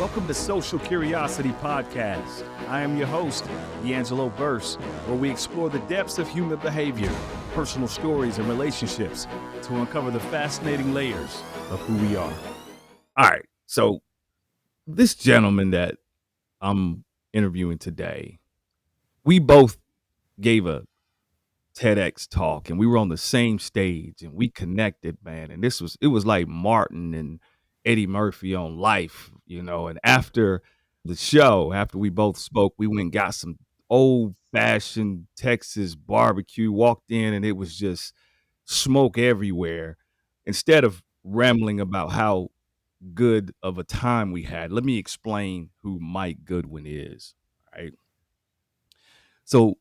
Welcome to Social Curiosity Podcast. I am your host, DeAngelo Burse, where we explore the depths of human behavior, personal stories, and relationships to uncover the fascinating layers of who we are. All right, so this gentleman that I'm interviewing today, we both gave a TEDx talk and we were on the same stage and we connected, man. And it was like Martin and Eddie Murphy on Life, and after the show, after we both spoke, we went and got some old fashioned Texas barbecue, walked in and it was just smoke everywhere. Instead of rambling about how good of a time we had, let me explain who Mike Goodwin is. Right. So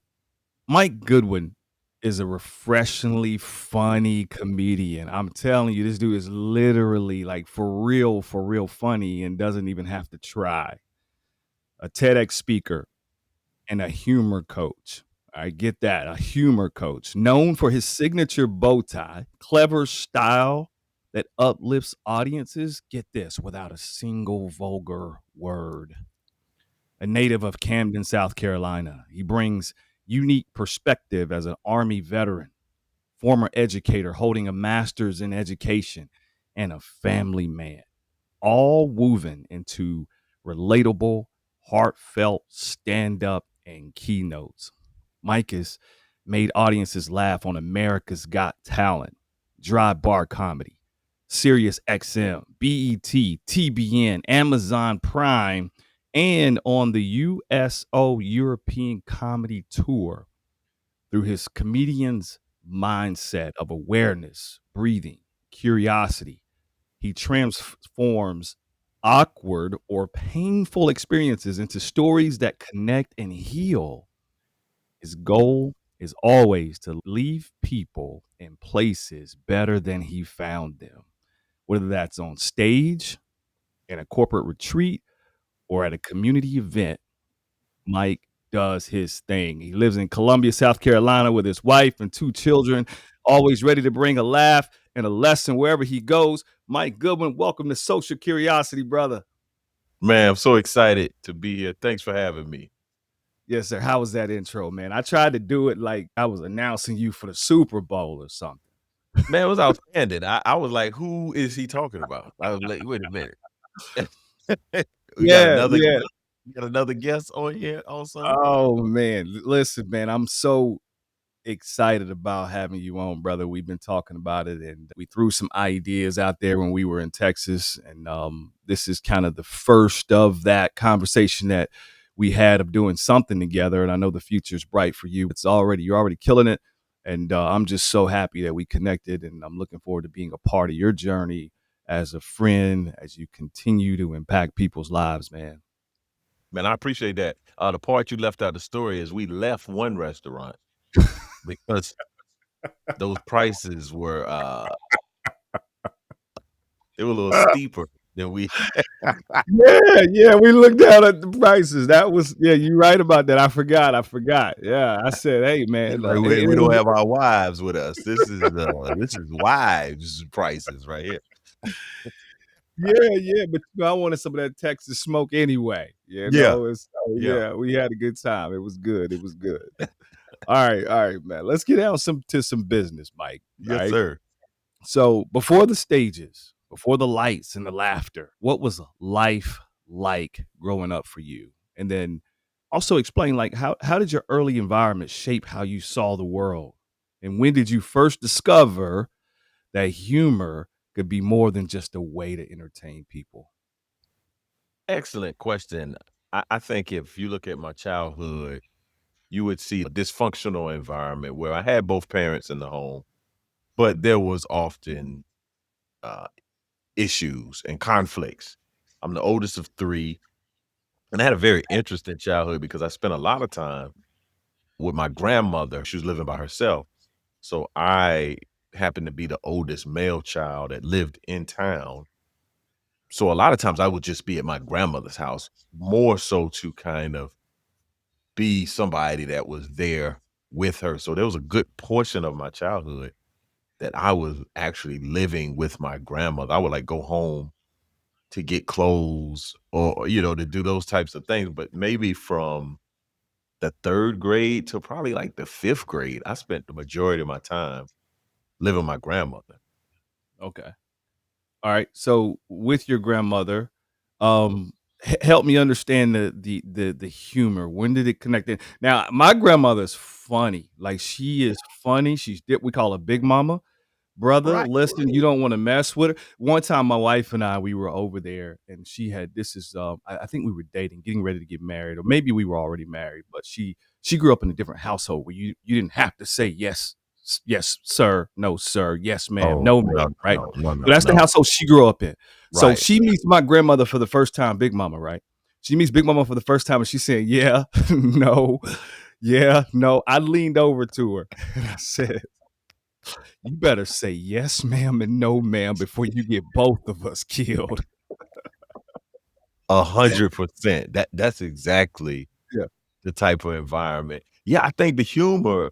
Mike Goodwin is a refreshingly funny comedian. I'm telling you, this dude is literally like for real funny and doesn't even have to try. A TEDx speaker and a humor coach. I get that, a humor coach, known for his signature bow tie, clever style that uplifts audiences, get this, without a single vulgar word. A native of Camden, South Carolina, he brings unique perspective as an Army veteran, former educator holding a master's in education, and a family man, all woven into relatable, heartfelt stand-up and keynotes. Mike has made audiences laugh on America's Got Talent, Dry Bar Comedy, Sirius XM, BET, TBN, Amazon Prime, and on the USO European Comedy Tour. Through his comedian's mindset of awareness, breathing, curiosity, he transforms awkward or painful experiences into stories that connect and heal. His goal is always to leave people and places better than he found them, whether that's on stage, in a corporate retreat, or at a community event. Mike does his thing. He lives in Columbia, South Carolina with his wife and 2 children, always ready to bring a laugh and a lesson wherever he goes. Mike Goodwin, welcome to Social Curiosity, brother. Man, I'm so excited to be here. Thanks for having me. Yes, sir. How was that intro, man? I tried to do it like I was announcing you for the Super Bowl or something. Man, it was outstanding. I was like, who is he talking about? I was like, wait a minute. we got Yeah, another yeah. we got another guest on here also. Oh, man. Listen, man, I'm so excited about having you on, brother. We've been talking about it and we threw some ideas out there when we were in Texas. And this is kind of the first of that conversation that we had of doing something together. And I know the future is bright for you. You're already killing it. And I'm just so happy that we connected. And I'm looking forward to being a part of your journey as a friend, as you continue to impact people's lives, man. Man, I appreciate that. The part you left out of the story is we left one restaurant because those prices were they were a little steeper than we Yeah, we looked down at the prices. That was, yeah, you're right about that. I forgot. Yeah, I said, hey, man, like we don't have our wives with us. This is wives prices right here. yeah, but I wanted some of that Texas smoke anyway. Yeah. Yeah. Yeah, we had a good time. It was good. All right, man. Let's get down to some business, Mike. Yes, Right. sir. So before the stages, before the lights and the laughter, what was life like growing up for you? And then also explain like how did your early environment shape how you saw the world? And when did you first discover that humor could be more than just a way to entertain people? Excellent question. I think if you look at my childhood, you would see a dysfunctional environment where I had both parents in the home, but there was often uh, issues and conflicts. I'm the oldest of 3, and I had a very interesting childhood because I spent a lot of time with my grandmother. She was living by herself. So I happened to be the oldest male child that lived in town. So a lot of times I would just be at my grandmother's house, more so to kind of be somebody that was there with her. So there was a good portion of my childhood that I was actually living with my grandmother. I would like go home to get clothes or, you know, to do those types of things. But maybe from the 3rd grade to probably like the 5th grade, I spent the majority of my time living with my grandmother. Okay. All right. So with your grandmother, Mhm. help me understand the humor. When did it connect in? Now, my grandmother's funny. Like she is funny. We call her Big Mama. Brother, Right. listen, you don't wanna mess with her. One time, my wife and I, we were over there, and she had this is, I think we were dating, getting ready to get married, or maybe we were already married, but she grew up in a different household where you didn't have to say, "Yes, yes, sir. No, sir. Yes, ma'am. Oh, No, no, ma'am," right? no, no, So no, that's the no. household she grew up in. So Right. she meets my grandmother for the first time, Big Mama, right? She meets Big Mama for the first time, and she's saying, "Yeah, no, yeah, no." I leaned over to her, and I said, "You better say yes, ma'am, and no, ma'am, before you get both of us killed." 100%. That's exactly Yeah, the type of environment. Yeah, I think the humor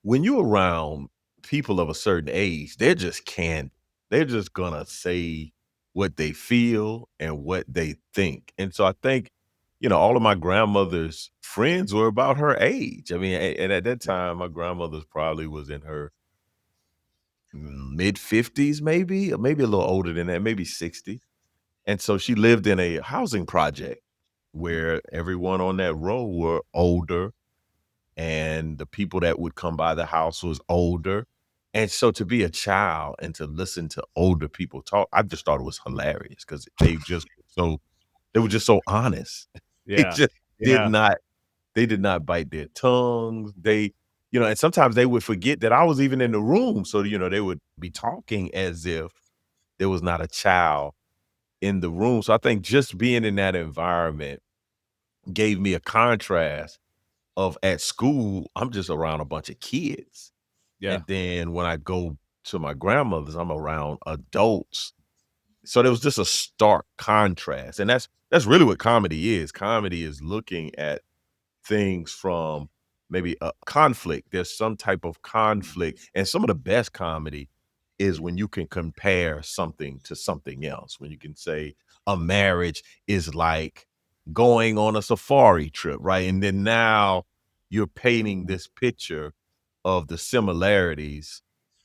when you're around people of a certain age, they're just candid. They're just gonna say what they feel and what they think. And so I think, you know, all of my grandmother's friends were about her age. I mean, and at that yeah, time, my grandmother's probably was in her mid 50s, maybe, or maybe a little older than that, maybe 60. And so she lived in a housing project mm, where everyone on that row were older and the people that would come by the house was older. And so to be a child and to listen to older people talk, I just thought it was hilarious because they were just so honest. They yeah, just did yeah, not they did not bite their tongues. They, you know, and sometimes they would forget that I was even in the room. So, you know, they would be talking as if there was not a child in the room. So I think just being in that environment gave me a contrast of at school, I'm just around a bunch of kids. yeah, And then when I go to my grandmother's, I'm around adults. So there was just a stark contrast. And that's really what comedy is. Comedy is looking at things from maybe a conflict. There's some type of conflict. And some of the best comedy is when you can compare something to something else, when you can say a marriage is like going on a safari trip, right? And then now you're painting mhm, this picture of the similarities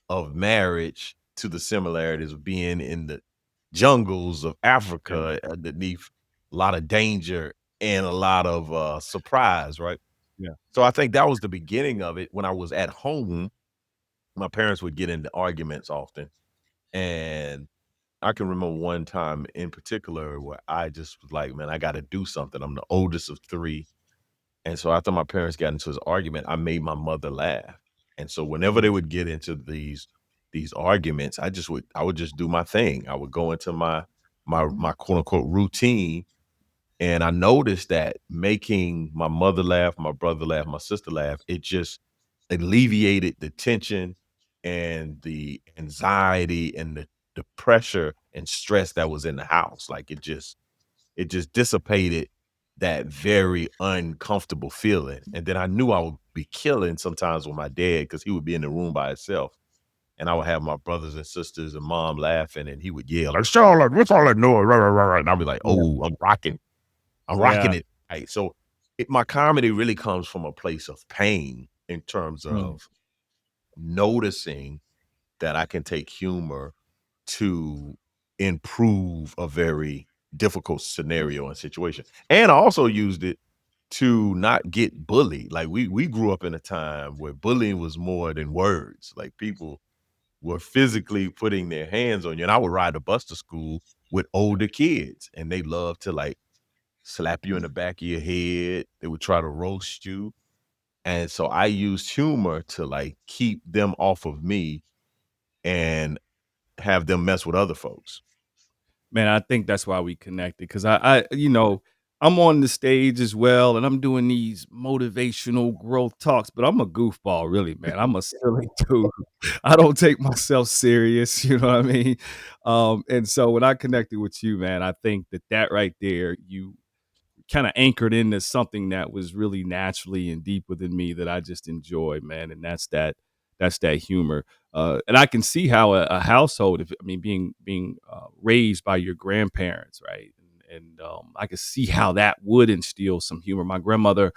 of marriage to the similarities of being in the jungles of yeah, Africa underneath a lot of danger and a lot of surprise, right? yeah, So I think that was the beginning of it. When I was at home, my parents would get into arguments often. And I can remember one time in particular where I just was like, man, I got to do something. I'm the oldest of 3. And so after my parents got into this argument, I made my mother laugh. And so whenever mhm, they would get into these arguments, I would just do my thing. I would go into my quote unquote routine. And I noticed that making my mother laugh, my brother laugh, my sister laugh, it just alleviated the tension and the anxiety and the pressure and stress that was in the house. Like it just dissipated that very uncomfortable feeling. And then I knew I would be killing sometimes with my dad because he would be in the room by himself. And I would have my brothers and sisters and mom laughing, and he would yell, like, Charlotte, what's all that noise? Rah, rah, rah, rah." And I'll be like, yeah, oh, I'm rocking. I'm rocking yeah, it. Right. So my comedy really comes from a place of pain in terms mm, of noticing that I can take humor to improve a very difficult scenario and situation. And I also used it to not get bullied. Like we grew up in a time where bullying was more than words. Like people were physically putting their hands on you. And I would ride a bus to school with older kids and they love to like slap you in the back of your head. They would try to roast you. And so I used humor to like keep them off of me and have them mess with other folks. man, I think that's why we connected because I'm on the stage as well, and I'm doing these motivational growth talks, but I'm a goofball, really, man. I'm a silly dude. I don't take myself serious, you know what I mean? And so when I connected with you, man, I think that right there, you kinda anchored into something that was really naturally and deep within me that I just enjoy, man, and that's that's that humor. And I can see how a household, being raised by your grandparents, right? And I can see how that would instill some humor. My grandmother,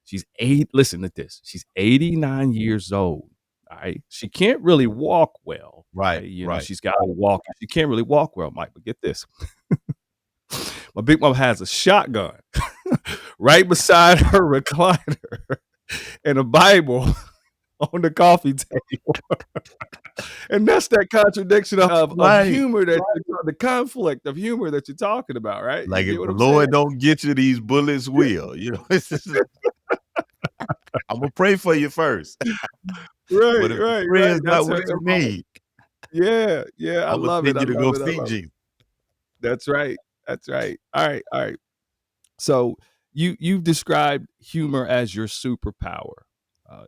she's listen to this, she's 89 years old. All right. She can't really walk well. Right, Okay. right. She's got a walk. She can't really walk well, Mike. But get this. My big mom has a shotgun right beside her recliner and a Bible on the coffee table. And that's that contradiction of Right. humor, the conflict of humor that you're talking about, right? You Like, get if what the I'm saying? Lord don't get you, these bullets will, it's just Imma pray for you first, but Right, if the right, right. prayer's not That's her what you MO. need, Yeah, yeah. I Imma love it. send I you to love go it. I see love it. Jesus. That's right. That's right. All right. All right. So you've described humor as your superpower,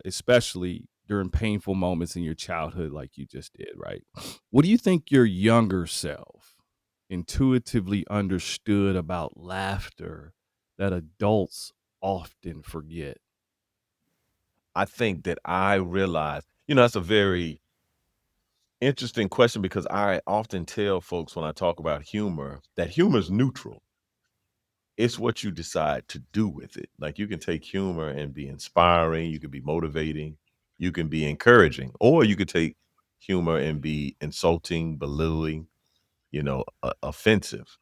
especially during painful moments in your childhood, like you just did, right? What do you think your younger self intuitively understood about laughter that adults often forget? I think that I realized that's a very interesting question because I often tell folks when I talk about humor that humor is neutral. It's what you decide to do with it. Like, you can take humor and be inspiring, you can be motivating, you can be encouraging, or you could take humor and be insulting, belittling, offensive.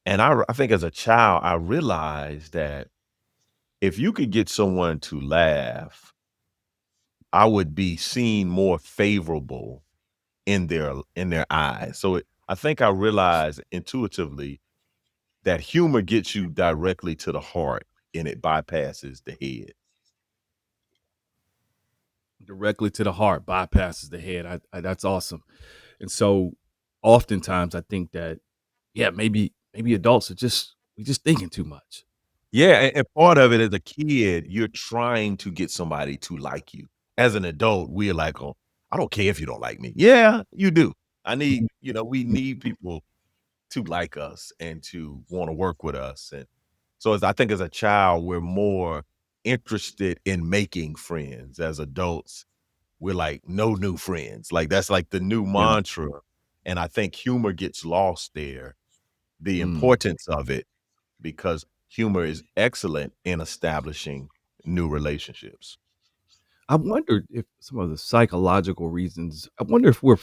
And I think as a child, I realized that if you could get someone to laugh, I would be seen more favorable in their eyes. So I think I realized intuitively that humor gets you directly to the heart and it bypasses the head. Directly to the heart, bypasses the head. That's awesome. And so, oftentimes, I think that maybe adults are we just thinking too much. Yeah, and part of it as a kid, you're trying to get somebody to like you. As an adult, we're like, "Oh, I don't care if you don't like me." Yeah, you do. We need people to like us and to wanna work with us, and so I think as a child, we're more interested in making friends. As adults, we're like, "No new friends." Like, that's like the new Yeah. mantra, and I think humor gets lost there, the Mm. importance of it, because humor is excellent in establishing new relationships. I wondered if some of the psychological reasons. I wonder if we're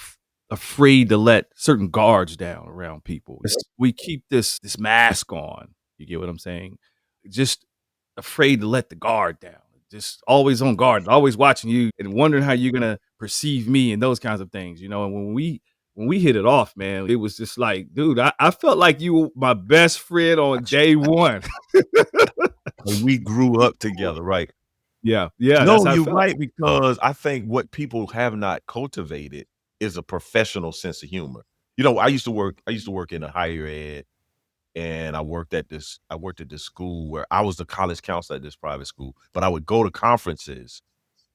afraid to let certain guards down around people. We keep this mask on. You get what I'm saying? Just afraid to let the guard down. Just always on guard, always watching you and wondering how you're gonna perceive me and those kinds of things. And when we hit it off, man, it was just like, dude, I felt like you were my best friend on day one. And we grew up together, right? Yeah, yeah, that's No, how I you're felt. right, because I think what people have not cultivated is a professional sense of humor. I used to work in a higher ed, and I worked at this school where I was the college counselor at this private school, but I would go to conferences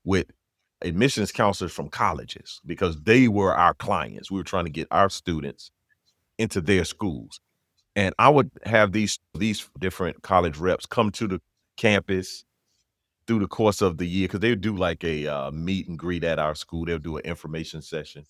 with admissions counselors from colleges because they were our clients. We were trying to get our students into their schools. And I would have these different college reps come to the campus through the course of the year because they would do like a meet and greet at our school. They'll do an information session.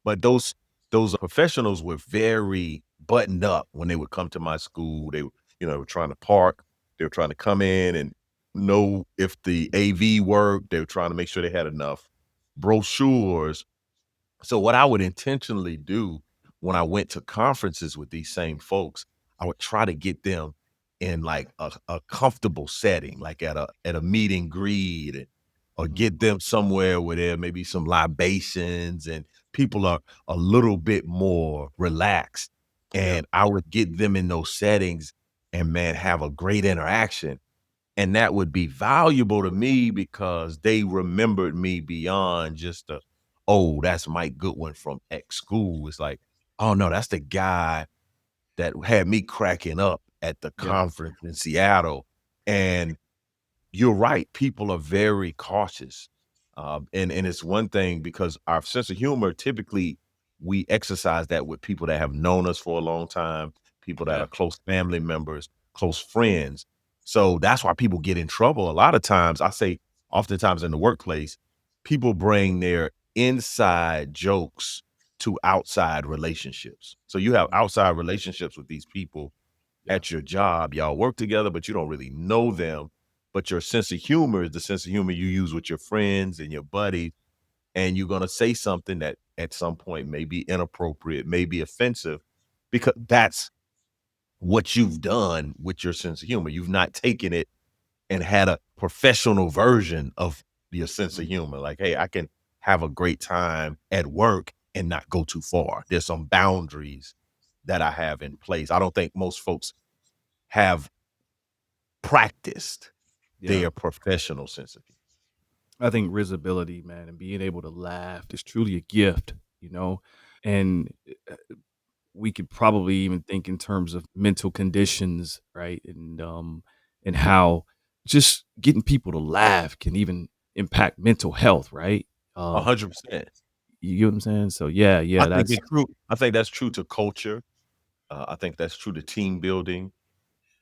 But those professionals were very buttoned up when they would come to my school. They were trying to park. They were trying to come in and know if the AV worked. They were trying to make sure they had enough brochures. So what I would intentionally do when I went to conferences with these same folks, I would try to get them in like a comfortable setting, like at a meet and greet, or Mhm. get them somewhere where there may be some libations and people are a little bit more relaxed. Yeah, And I would get them in those settings and, man, have a great interaction. And that would be valuable to me because they remembered me beyond just "Oh, that's Mike Goodwin from X school." It's like, "Oh, no, that's the guy that had me cracking up at the yeah, conference in Seattle." And you're right, people are very cautious. And it's one thing because our sense of humor, typically, we exercise that with people that have known us for a long time, people that yeah. are close family members, close friends. So that's why people get in trouble a lot of times. I say oftentimes in the workplace, people bring their inside jokes to outside relationships. So you have Mm. outside relationships with these people Yeah. at your job. Y'all work together, but you don't really know them. But your sense of humor is the sense of humor you use with your friends and your buddies. And you're going to say something that at some point may be inappropriate, may be offensive, because that's what you've done with your sense of humor. You've not taken it and had a professional version of your sense of Mhm. humor. Like, hey, I can have a great time at work and not go too far. There's some boundaries that I have in place. I don't think most folks have practiced Yeah. their professional sense of humor. I think risibility, man, and being able to laugh is truly a gift, you know? And we could probably even think in terms of mental conditions, right? And how just getting people to laugh can even impact mental health, right? Um, 100%. you get what I'm saying? So yeah, I yeah, think that's it's true. I think that's true to culture. I think that's true to team building.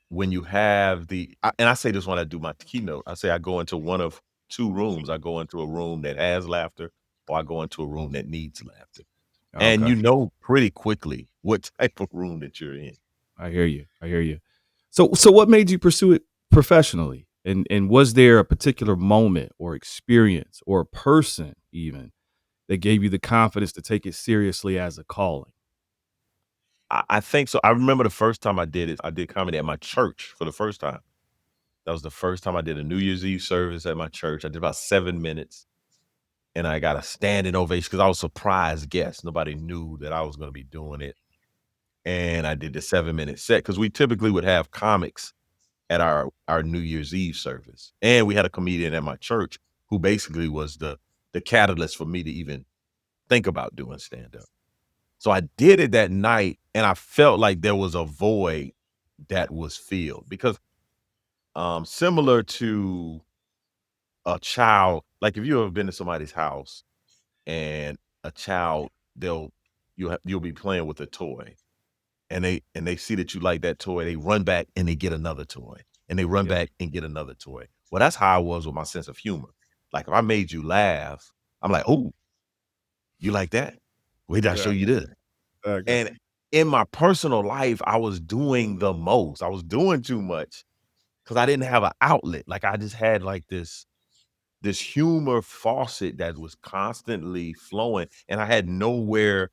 When you have and I say this when I do my keynote, I say I go into one of two rooms. I go into a room that has laughter, or I go into a room that needs laughter. And okay. you know pretty quickly what type of room that you're in. I hear you. I hear you. So what made you pursue it professionally? And was there a particular moment or experience or a person even that gave you the confidence to take it seriously as a calling? I think so. I remember the first time I did it, I did comedy at my church for the first time. That was the first time I did a New Year's Eve service at my church. I did about 7 minutes, and I got a standing ovation because I was a surprise guest. Nobody knew that I was gonna be doing it, and I did the 7-minute set because we typically would have comics at our New Year's Eve service, and we had a comedian at my church who basically was the catalyst for me to even think about doing stand-up. So I did it that night, and I felt like there was a void that was filled because, similar to a child, like if you ever been to somebody's house and a child, you'll be playing with a toy, and they see that you like that toy, they run back and they get another toy, and they run Yeah. back and get another toy. Well, that's how I was with my sense of humor. Like if I made you laugh, I'm like, "Oh, you like that? Wait till I show Yeah. you this." Okay. And in my personal life, I was doing the most. I was doing too much because I didn't have an outlet. Like I just had like this humor faucet that was constantly flowing, and I had nowhere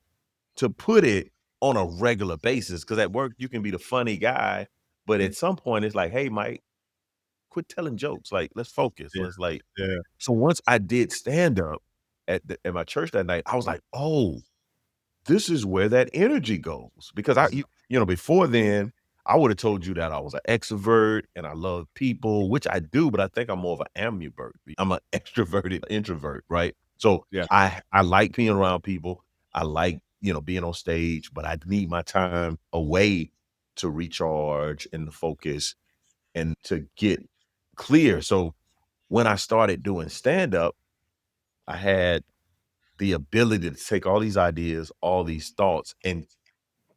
to put it on a regular basis. Because at work, you can be the funny guy, but Mm. at some point, it's like, "Hey, Mike, quit telling jokes. Like, let's focus. Yeah. Let's like." Yeah. So once I did stand up at my church that night, I was like, "Oh, this is where that energy goes." Because before then, I would have told you that I was an extrovert and I love people, which I do, but I think I'm more of an ambivert. I'm an extroverted introvert, right? So Yeah. I like being around people. I like, being on stage, but I need my time away to recharge and to focus and to get clear. So when I started doing stand up, I had the ability to take all these ideas, all these thoughts, and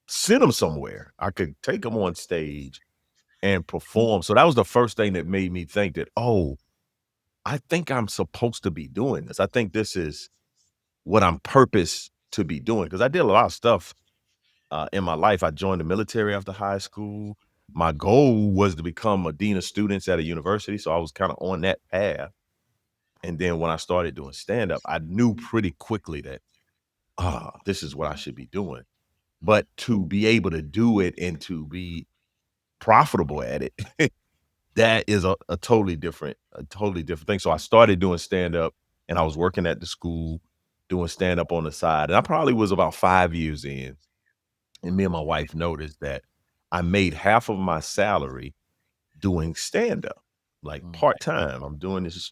send them somewhere. I could take them on stage and perform. So that was the first thing that made me think that, oh, I think I'm supposed to be doing this. I think this is what I'm purposed to be doing. Because I did a lot of stuff in my life. I joined the military after high school. My goal was to become a dean of students at a university. So I was kind of on that path. And then when I started doing stand up, I knew pretty quickly that, this is what I should be doing. But to be able to do it and to be profitable at it, that is a totally different thing. So I started doing stand up and I was working at the school doing stand up on the side. And I probably was about 5 years in, and me and my wife noticed that I made half of my salary doing stand up, like Mm. part-time. I'm doing this.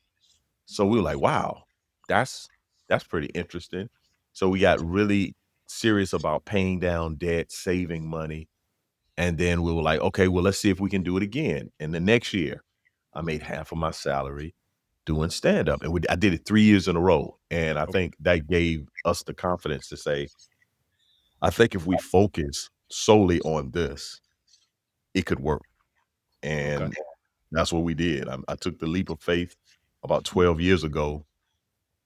So we were like, wow, that's that's pretty interesting. So we got really serious about paying down debt, saving money. And then we were like, okay, well, let's see if we can do it again. And the next year, I made half of my salary doing stand up. And I did it 3 years in a row. And I Okay. think that gave us the confidence to say, I think if we focus solely on this, it could work. Okay. And that's what we did. I took the leap of faith about 12 years ago.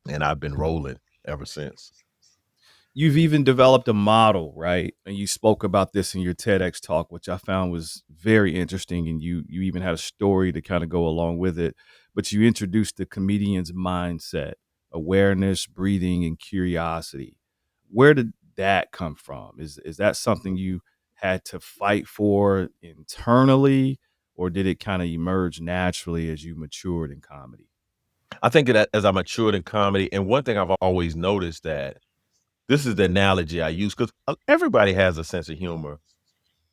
and I've been rolling ever since. You've even developed a model, right? And you spoke about this in your TEDx talk, which I found was very interesting. And you even had a story to kind of go along with it. But you introduced the comedian's mindset, awareness, breathing, and curiosity. Where did that come from? Is that something you had to fight for internally, or did it kind of emerge naturally as you matured in comedy? I think that as I matured in comedy, and one thing I've always noticed that this is the analogy I use because everybody has a sense of humor,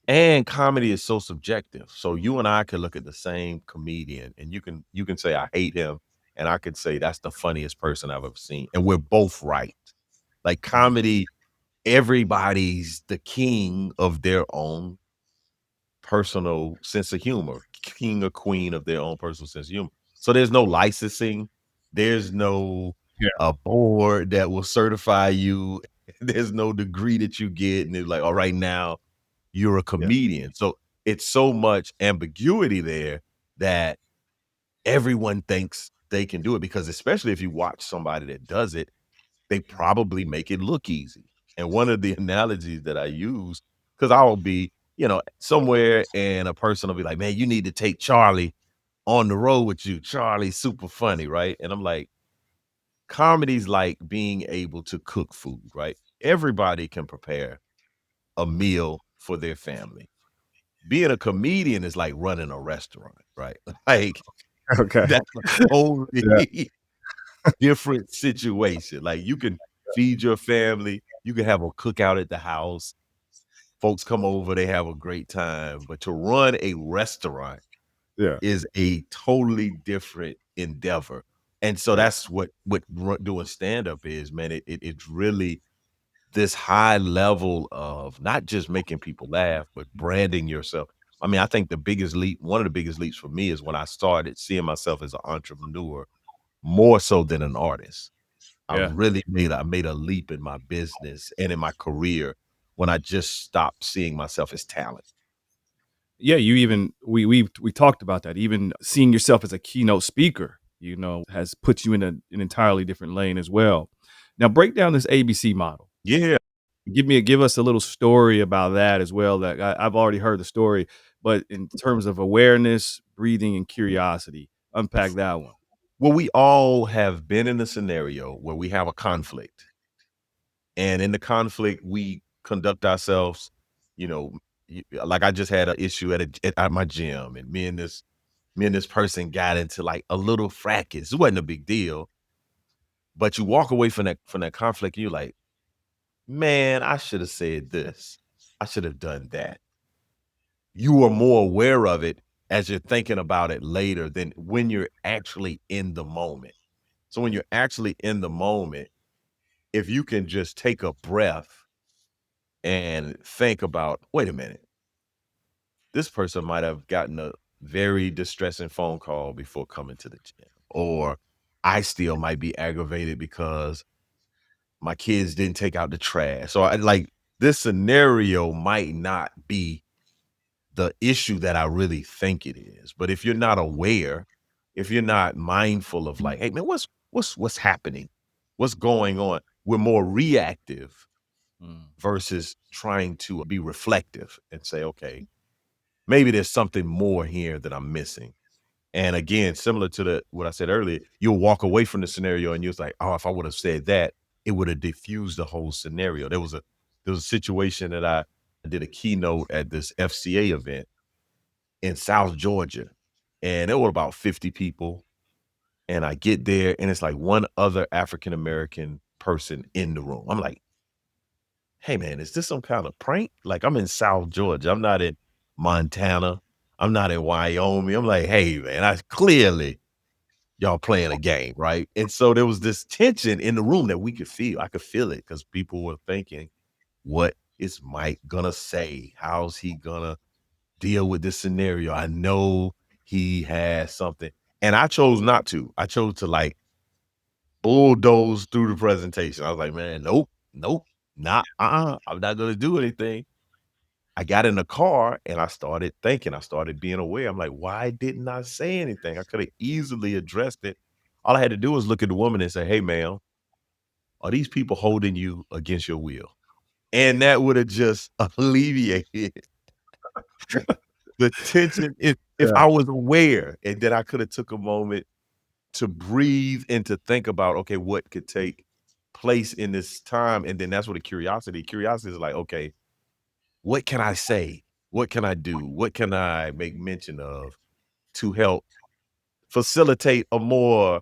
and comedy is so subjective. So you and I could look at the same comedian, and you can say I hate him, and I could say that's the funniest person I've ever seen, and we're both right. Like Mm. comedy, everybody's the king of their own personal sense of humor, king or queen of their own personal sense of humor. So there's no licensing, there's no Yeah. board that will certify you, there's no degree that you get, and they're like, all right, now you're a Yeah. comedian. So it's so much ambiguity there that everyone thinks they can do it because especially if you watch somebody that does it, they probably make it look easy. And one of the analogies that I use, because I'll be, somewhere and a person will be like, man, you need to take Charlie on the road with you. Charlie's super funny, right? And I'm like, comedy's like being able to cook food, right? Everybody can prepare a meal for their family. Being a comedian is like running a restaurant, right? Like Okay. that's a Yeah. totally different situation. Like you can feed your family, you can have a cookout at the house. Folks come over, they have a great time. But to run a restaurant Yeah. is a totally different endeavor. And so Yeah. that's what doing stand up is, man. It's really this high level of not just making people laugh, but branding yourself. I mean, I think one of the biggest leaps for me is when I started seeing myself as an entrepreneur more so than an artist. Yeah. I made a leap in my business and in my career when I just stopped seeing myself as talent. Yeah, you even we talked about that. Even seeing yourself as a keynote speaker, has put you in an entirely different lane as well. Now break down this ABC model. Yeah. Give us a little story about that as well. That I've already heard the story, but in terms of awareness, breathing, and curiosity, unpack that one. Well, we all have been in a scenario where we have a conflict. And in the conflict, we conduct ourselves, you know, like I just had an issue at my gym, and me and this person got into like a little fracas. It wasn't a big deal, but you walk away from that conflict, and you're like, man, I should have said this. I should have done that. You are more aware of it as you're thinking about it later than when you're actually in the moment. So when you're actually in the moment, if you can just take a breath and think about, wait a minute, this person might have gotten a very distressing phone call before coming to the gym, or I still might be aggravated because my kids didn't take out the trash. So I like this scenario might not be the issue that I really think it is. But if you're not aware, if you're not mindful of like, hey man, what's happening? What's going on? We're more reactive Mm. versus trying to be reflective and say, okay, maybe there's something more here that I'm missing. And again, similar to what I said earlier, you'll walk away from the scenario and you're like, oh, if I would have said that, it would have diffused the whole scenario. There was a situation that I did a keynote at this FCA event in South Georgia, and there were about 50 people. And I get there, and it's like one other African American person in the room. I'm like, hey man, is this some kind of prank? Like I'm in South Georgia. I'm not in Montana. I'm not in Wyoming. I'm like, hey man, I clearly y'all playing a game, right? And so there was this tension in the room that we could feel. I could feel it because people were thinking, what is Mike gonna say? How's he gonna deal with this scenario? I know he has something. And I chose not to. I chose to like bulldoze through the presentation. I was like, man, nope, nope, not I'm not gonna do anything. I got in the car and I started thinking, I started being aware. I'm like, why didn't I say anything? I could have easily addressed it. All I had to do was look at the woman and say, hey, ma'am. are these people holding you against your will? And that would have just alleviated the tension if Yeah. I was aware, and then I could have took a moment to breathe and to think about, okay, what could take place in this time? And then that's what curiosity is like, okay, what can I say? What can I do? What can I make mention of to help facilitate a more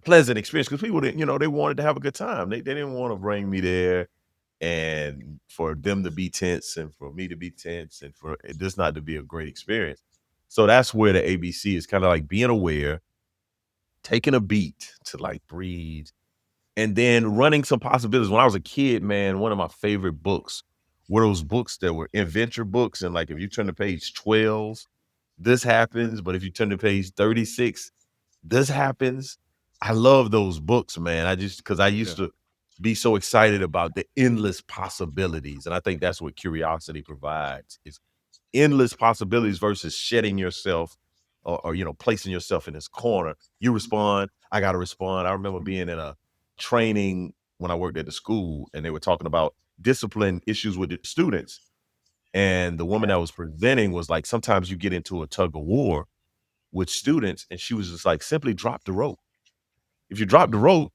pleasant experience? Because people didn't, they wanted to have a good time. They didn't want to bring me there and for them to be tense and for me to be tense and for this not to be a great experience. So that's where the ABC is kind of like being aware, taking a beat to like breathe, and then running some possibilities. When I was a kid, man, one of my favorite books were those books that were adventure books. And like if you turn to page 12, this happens. But if you turn to page 36, this happens. I love those books, man. Because I used Yeah. to be so excited about the endless possibilities. And I think that's what curiosity provides is endless possibilities versus shedding yourself or placing yourself in this corner. You respond, I got to respond. I remember being in a training when I worked at the school and they were talking about discipline issues with the students. And the woman that was presenting was like, sometimes you get into a tug of war with students. And she was just like, simply drop the rope. If you drop the rope,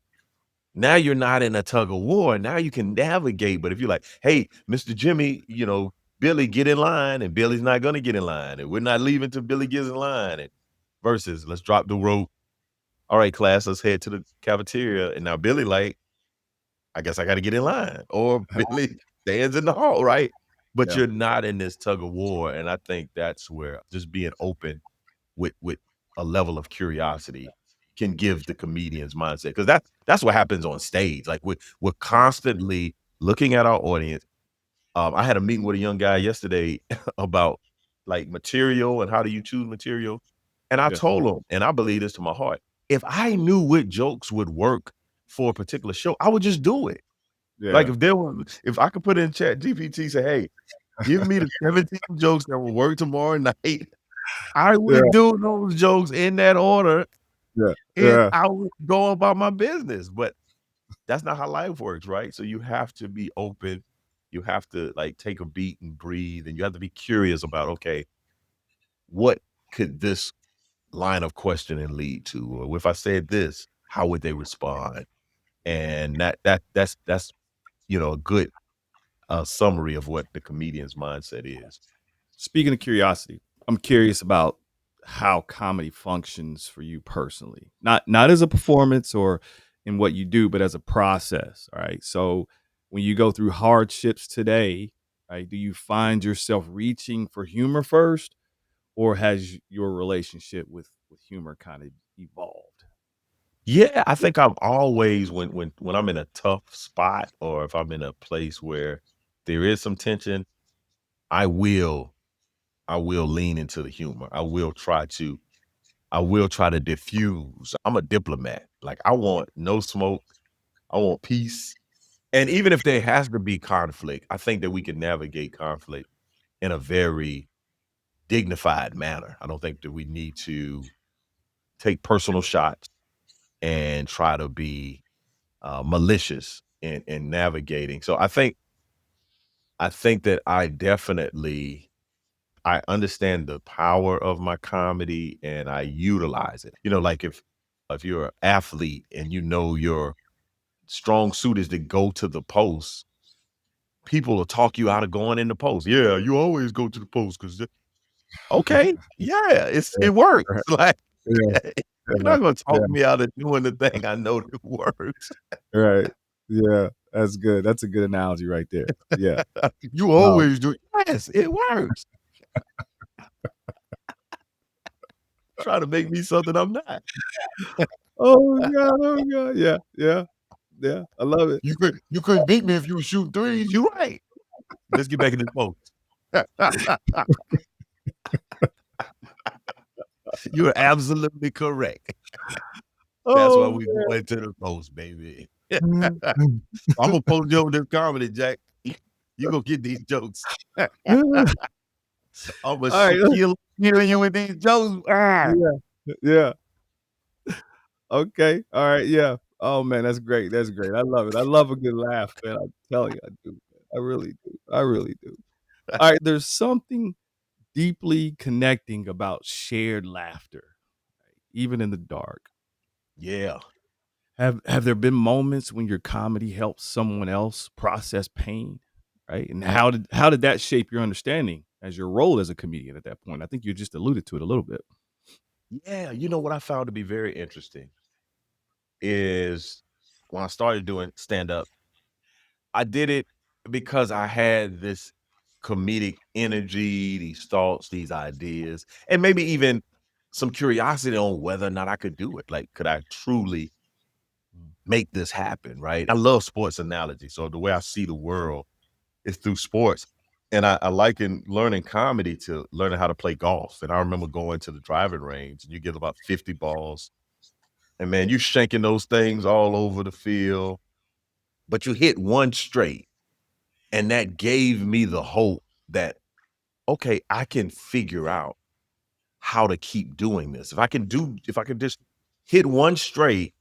now you're not in a tug of war. Now you can navigate. But if you're like, hey, Mr. Jimmy, Billy, get in line, and Billy's not going to get in line, and we're not leaving till Billy gets in line. And versus, let's drop the rope. All right, class, let's head to the cafeteria. And now Billy, like, I guess I got to get in line, or Billy stands in the hall, right? But Yeah. you're not in this tug of war. And I think that's where just being open with a level of curiosity can give the comedian's mindset, because that's what happens on stage. Like we're constantly looking at our audience. I had a meeting with a young guy yesterday about like material and how do you choose material, and I Yeah. told him, and I believe this to my heart, if I knew what jokes would work for a particular show, I would just do it. Like Yeah. if I could put in chat GPT, say, hey, give me the 17 jokes that will work tomorrow night, I Yeah. would do those jokes in that order, Yeah. and Yeah. I would go about my business. But that's not how life works, right? So you have to be open. You have to like take a beat and breathe, and you have to be curious about, okay, what could this line of questioning lead to? Or if I said this, how would they respond? And that's a good summary of what the comedian's mindset is. Speaking of curiosity, I'm curious about how comedy functions for you personally. Not as a performance or in what you do, but as a process. All right. So when you go through hardships today, right, do you find yourself reaching for humor first, or has your relationship with humor kind of evolved? Yeah, I think I've always when I'm in a tough spot or if I'm in a place where there is some tension, I will I will lean into the humor. I will try to diffuse. I'm a diplomat. Like I want no smoke. I want peace. And even if there has to be conflict, I think that we can navigate conflict in a very dignified manner. I don't think that we need to take personal shots and try to be malicious in navigating. So I think that I understand the power of my comedy and I utilize it. Like if you're an athlete and your strong suit is to go to the post, people will talk you out of going in the post. Yeah, you always go to the post because okay, yeah, it works. Right. Like Yeah. you're Yeah. not gonna Yeah. talk me out of doing the thing I know that works. Right. Yeah. That's good. That's a good analogy right there. Yeah. You Um, always do it. Yes, it works. Try to make me something I'm not. oh my god. Oh my god. Yeah. Yeah. Yeah. I love it. You couldn't beat me if you were shooting threes. You're right. Let's get back in this post. You're absolutely correct. That's why Oh we go into the post, baby. man. I'm gonna post you over this comedy, Jack. You gonna get these jokes. I'm gonna All right. kill you with these jokes. Ah. Yeah. Yeah. Okay. All right. Yeah. Oh, man, that's great, that's great. I love it. I love a good laugh, man. I tell you, I do, man. I really do. I really do. Alright, there's something deeply connecting about shared laughter, even in the dark. Yeah. Have there been moments when your comedy helped someone else process pain, right? And how did that shape your understanding as your role as a comedian at that point? I think you just alluded to it a little bit. Yeah, you know what I found to be very interesting is when I started doing stand-up, I did it because I had this comedic energy, these thoughts, these ideas, and maybe even some curiosity on whether or not I could do it. Like, could I truly make this happen, right? I love sports analogy. So the way I see the world is through sports. And I liken learning comedy to learning how to play golf. And I remember going to the driving range and you get about 50 balls. And man, you shanking those things all over the field, but you hit one straight. And that gave me the hope that, okay, I can figure out how to keep doing this. If I can just hit one straight,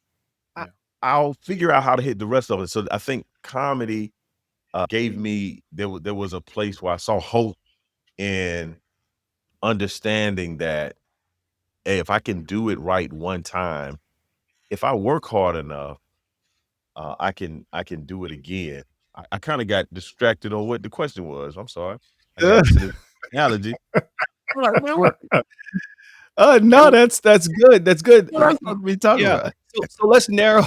I, Yeah. I'll figure out how to hit the rest of it. So I think comedy gave me, there was a place where I saw hope in understanding that, hey, if I can do it right one time, if I work hard enough, I can do it again. I kind of got distracted on what the question was. I'm sorry. I got into the analogy. I'm like, man, No, that's good, that's good. what am I supposed to be talking Yeah. about? So let's narrow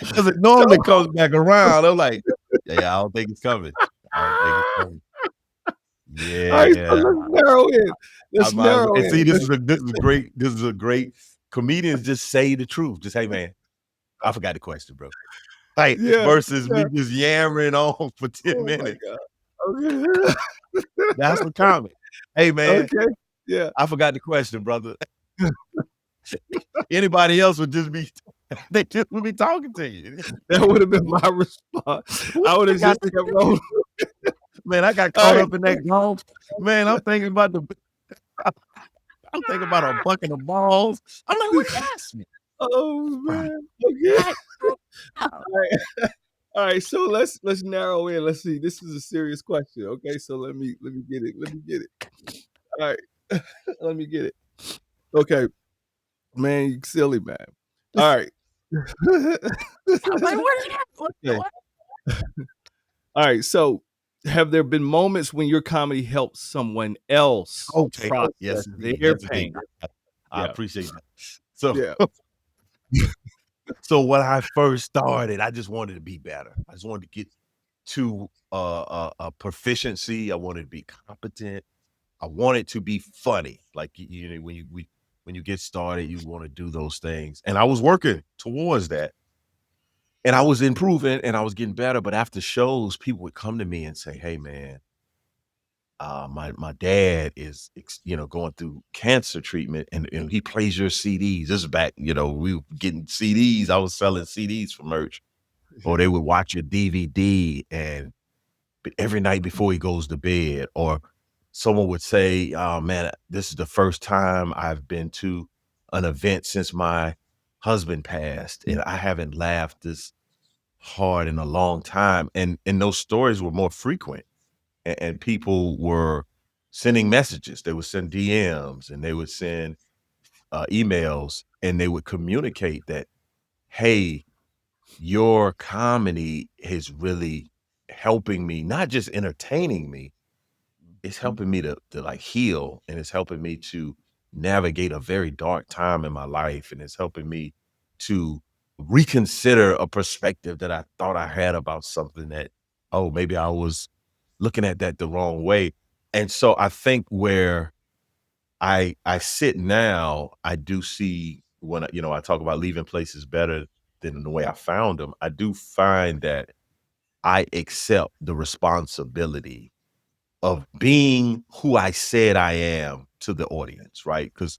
Because it normally comes back around. I'm like, yeah, I don't think it's coming. I don't think it's coming. Alright, so Yeah. let's narrow in. I Let's might as well, narrow and see, in. Let's this is a great comedians just say the truth. Just, hey man, I forgot the question, bro. Like, Yeah, versus yeah. me just yammering on for 10 Oh my minutes. god. Okay. That's the comment. Hey man, Okay. Yeah. I forgot the question, brother. Anybody else would just be they just would be talking to you. That would have been my response. What I would I have got just to kept do? rolling. Man, I got caught Alright. up in that golf. Man, I'm thinking about I'm thinking about a bucket of balls. I'm like, what you asked me? Oh, Right. man. Okay. Right. Alright. Alright, so let's narrow in. Let's see. This is a serious question, okay? So let me get it. Let me get it. Alright. Let me get it. Okay. Man, you silly, man. Alright. I'm like, what is that? Okay. Alright, so have there been moments when your comedy helped someone else Okay. process Yes, indeed. their Yes, indeed. pain? I Yeah. appreciate that. So Yeah. so when I first started, I just wanted to be better. I just wanted to get to a proficiency. I wanted to be competent. I wanted to be funny. Like you know, when you get started, you want to do those things. And I was working towards that. And I was improving and I was getting better. But after shows, people would come to me and say, hey man, my dad is going through cancer treatment and he plays your CDs. This is back, we were getting CDs. I was selling CDs for merch, or they would watch your DVD and every night before he goes to bed, or someone would say, oh man, this is the first time I've been to an event since my husband passed and I haven't laughed this hard in a long time. And those stories were more frequent and people were sending messages. They would send DMs and they would send emails and they would communicate that, hey, your comedy is really helping me, not just entertaining me, it's helping me to like heal and it's helping me to navigate a very dark time in my life. And it's helping me to reconsider a perspective that I thought I had about something that, oh, maybe I was looking at that the wrong way. And so I think where I sit now, I do see when I talk about leaving places better than the way I found them. I do find that I accept the responsibility of being who I said I am to the audience, right? Because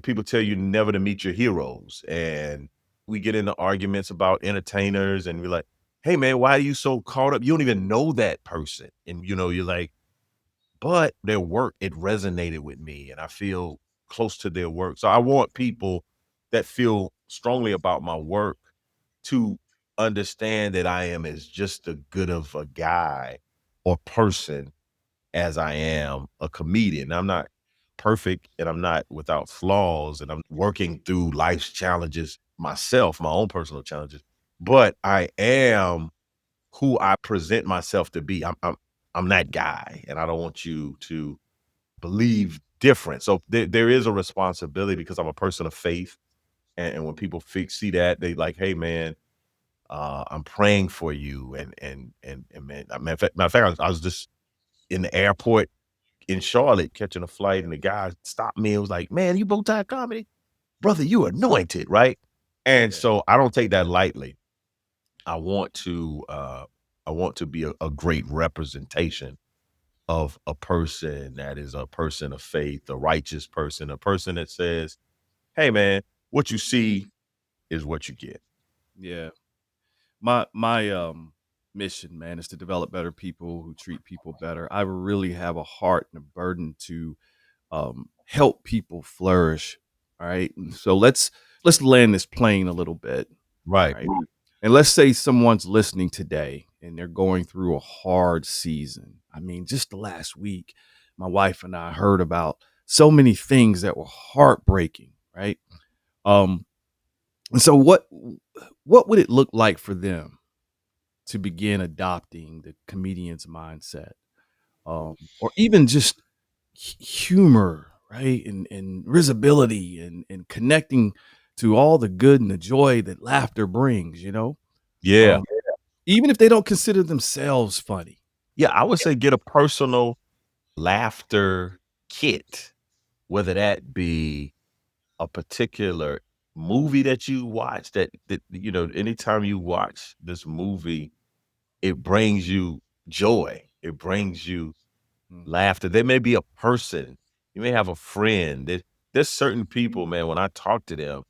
people tell you never to meet your heroes, and we get into arguments about entertainers, and we're like, "Hey, man, why are you so caught up? You don't even know that person." And you're like, but their work, it resonated with me, and I feel close to their work. So I want people that feel strongly about my work to understand that I am as just as good of a guy or person as I am a comedian. I'm not perfect and I'm not without flaws and I'm working through life's challenges myself, my own personal challenges, but I am who I present myself to be. I'm that guy, and I don't want you to believe different. So there is a responsibility because I'm a person of faith, and when people see that, they like, hey man, I'm praying for you, and man, matter of fact, I was just in the airport in Charlotte catching a flight, and the guy stopped me and was like, "Man, you bowtie comedy, brother, you anointed, right?" And Yeah. so I don't take that lightly. I want to I want to be a great representation of a person that is a person of faith, a righteous person, a person that says, "Hey, man, what you see is what you get." Yeah. My mission, man, is to develop better people who treat people better. I really have a heart and a burden to help people flourish. All right. And so let's land this plane a little bit. All Right. right. And let's say someone's listening today and they're going through a hard season. I mean, just the last week, my wife and I heard about so many things that were heartbreaking, right? Um, and so what would it look like for them to begin adopting the comedian's mindset? Or even just humor, right? And risibility and connecting to all the good and the joy that laughter brings, you know? Yeah. Um, even if they don't consider themselves funny. Yeah, I would say get a personal laughter kit, whether that be a particular movie that you watch that anytime you watch this movie, it brings you joy. It brings you Mm, laughter. There may be a person, you may have a friend. There's certain people, man, when I talk to them,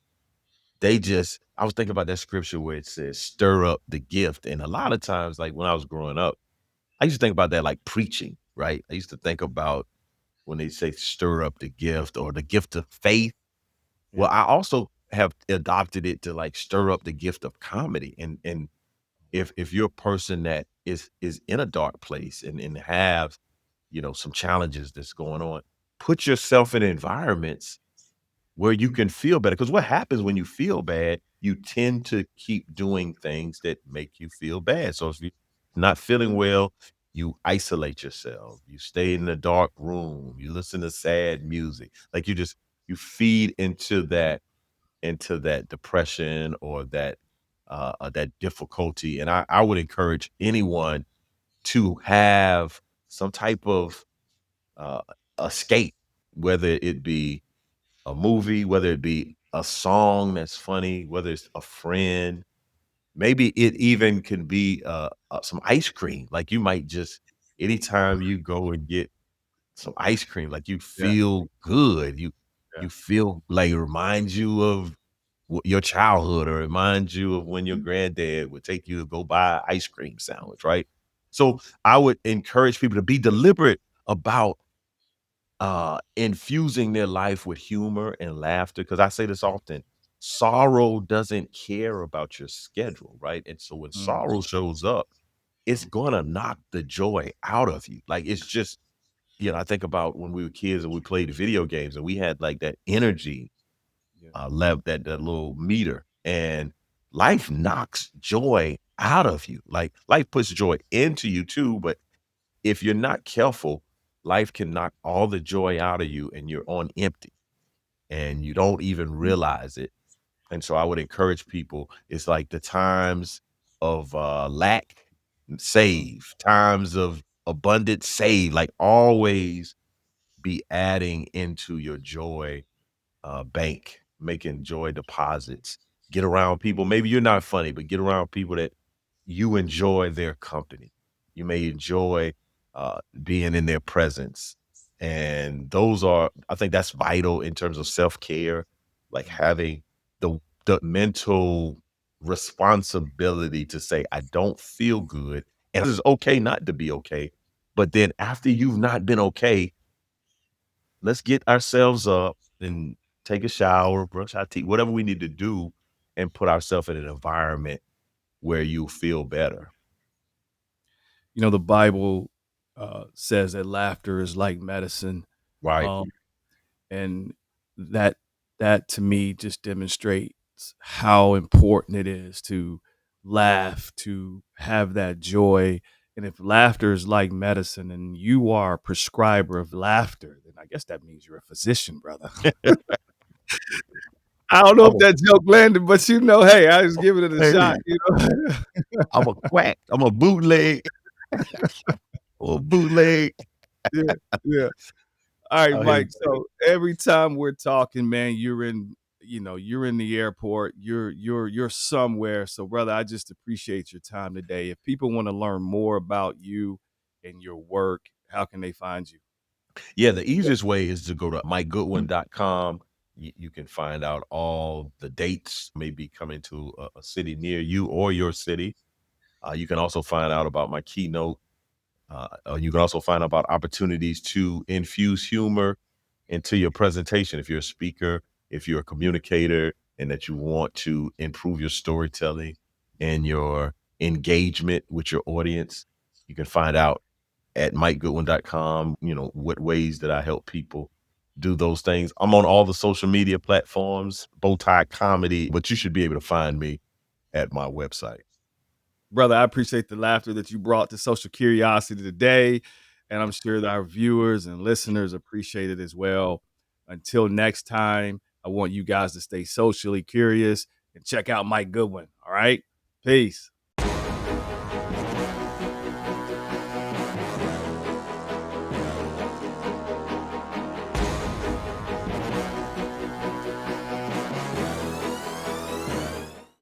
I was thinking about that scripture where it says, stir up the gift. And a lot of times, like when I was growing up, I used to think about that like preaching, right? I used to think about when they say stir up the gift or the gift of faith. Well, yeah. I also have adopted it to like stir up the gift of comedy. And if you're a person that is in a dark place and have, some challenges that's going on, put yourself in environments where you can feel better. Because what happens when you feel bad, you tend to keep doing things that make you feel bad. So if you're not feeling well, you isolate yourself. You stay in the dark room. You listen to sad music. Like you feed into that depression or that difficulty. And I would encourage anyone to have some type of uh, escape, whether it be a movie, whether it be a song that's funny, whether it's a friend. Maybe it even can be some ice cream. Like you might just anytime you go and get some ice cream, like you Yeah. feel good. You Yeah. feel like it reminds you of your childhood, or reminds you of when your granddad would take you to go buy an ice cream sandwich, right? So I would encourage people to be deliberate about infusing their life with humor and laughter. Because I say this often, sorrow doesn't care about your schedule, right? And so when Mm, sorrow shows up, it's gonna knock the joy out of you. Like it's just, I think about when we were kids and we played video games and we had like that energy yeah. level, that little meter, and life knocks joy out of you. Like life puts joy into you too, but if you're not careful, life can knock all the joy out of you and you're on empty and you don't even realize it. And so I would encourage people, it's like the times of lack, Mm, save, times of abundance, save, like always be adding into your joy bank, making joy deposits. Get around people. Maybe you're not funny, but get around people that you enjoy their company. You may enjoy being in their presence. And I think that's vital in terms of self care, like mm, having the mental responsibility to say, I don't feel good. And it's okay not to be okay. But then after you've not been okay, let's get ourselves up and take a shower, brush our teeth, whatever we need to do, and put ourselves in an environment where you feel better. You know, the Bible says that laughter is like medicine. Right. Um, and that that to me just demonstrates how important it is to laugh, to have that joy. And if laughter is like medicine and you are a prescriber of laughter, then I guess that means you're a physician, brother. I don't know I'm if a that joke landed, but you know, hey, I was giving it a shot, hey, you know. I'm a quack. I'm a bootleg or bootleg. Yeah, yeah. All right, Out here. Mike. So every time we're talking, man, you're in the airport, you're somewhere. So, brother, I just appreciate your time today. If people want to learn more about you and your work, how can they find you? Yeah, the easiest way is to go to MikeGoodwin.com. You can find out all the dates maybe coming to a city near you or your city. You can also find out about my keynote. You can also find out about opportunities to infuse humor into your presentation. If you're a speaker, if you're a communicator, and that you want to improve your storytelling and your engagement with your audience, you can find out at MikeGoodwin.com, what ways that I help people do those things. I'm on all the social media platforms, Bowtie Comedy, but you should be able to find me at my website. Brother, I appreciate the laughter that you brought to social curiosity today. And I'm sure that our viewers and listeners appreciate it as well. Until next time, I want you guys to stay socially curious and check out Mike Goodwin. All right. Peace.